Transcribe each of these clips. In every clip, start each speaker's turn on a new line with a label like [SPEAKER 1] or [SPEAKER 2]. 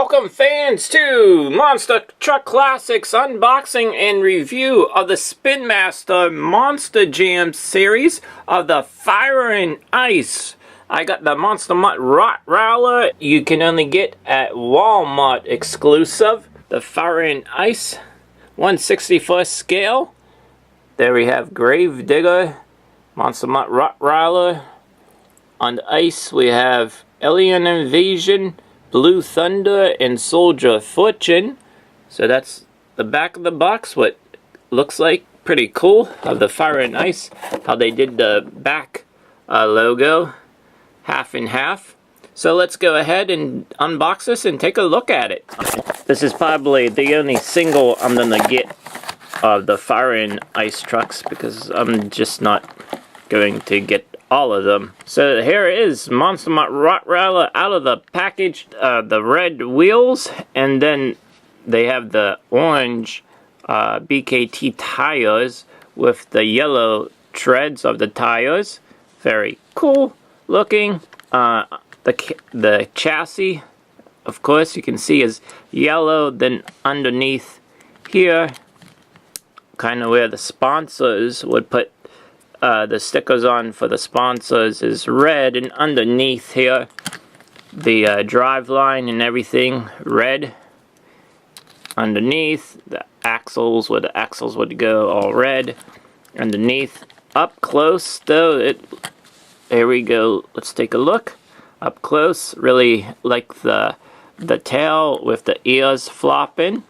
[SPEAKER 1] Welcome fans to Monster Truck Classics unboxing and review of the Spin Master Monster Jam series of the Fire and Ice. I got the Monster MUTT ROTTWEILER you can only get at Walmart exclusive. The Fire and Ice 1/61st scale. There we have Grave Digger, Monster MUTT ROTTWEILER. On the ice we have Alien Invasion, Blue Thunder, and Soldier Fortune. So that's the back of the box, what looks like pretty cool of the Fire and Ice, how they did the back logo half and half. So let's go ahead and unbox this and take a look at it. This is probably the only single I'm gonna get of the Fire and Ice trucks because I'm just not going to get all of them. So here is Monster MUTT ROTTWEILER out of the package, the red wheels, and then they have the orange BKT tires with the yellow treads of the tires. Very cool looking. The chassis, of course, you can see is yellow. Then underneath here, kind of where the sponsors would put the stickers on for the sponsors, is red, and underneath here the drive line and everything red. Underneath the axles, where the axles would go, all red. Underneath, up close though, here we go, let's take a look up close. Really like the tail with the ears flopping,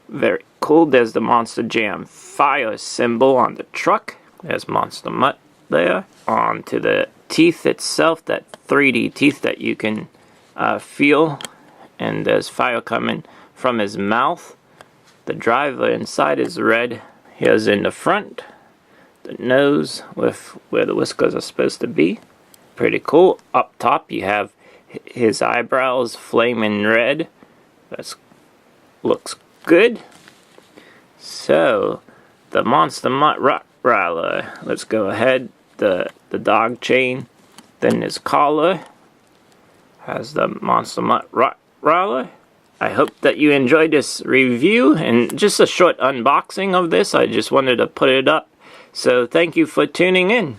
[SPEAKER 1] very cool. There's the Monster Jam fire symbol on the truck. There's Monster MUTT there. On to the teeth itself, that 3D teeth that you can feel. And there's fire coming from his mouth. The driver inside is red. Here's in the front, the nose with where the whiskers are supposed to be. Pretty cool. Up top you have his eyebrows flaming red. That looks good. So, the Monster MUTT ROTTWEILER. Let's go ahead. The dog chain. Then his collar has the Monster MUTT ROTTWEILER. I hope that you enjoyed this review and just a short unboxing of this. I just wanted to put it up. So thank you for tuning in.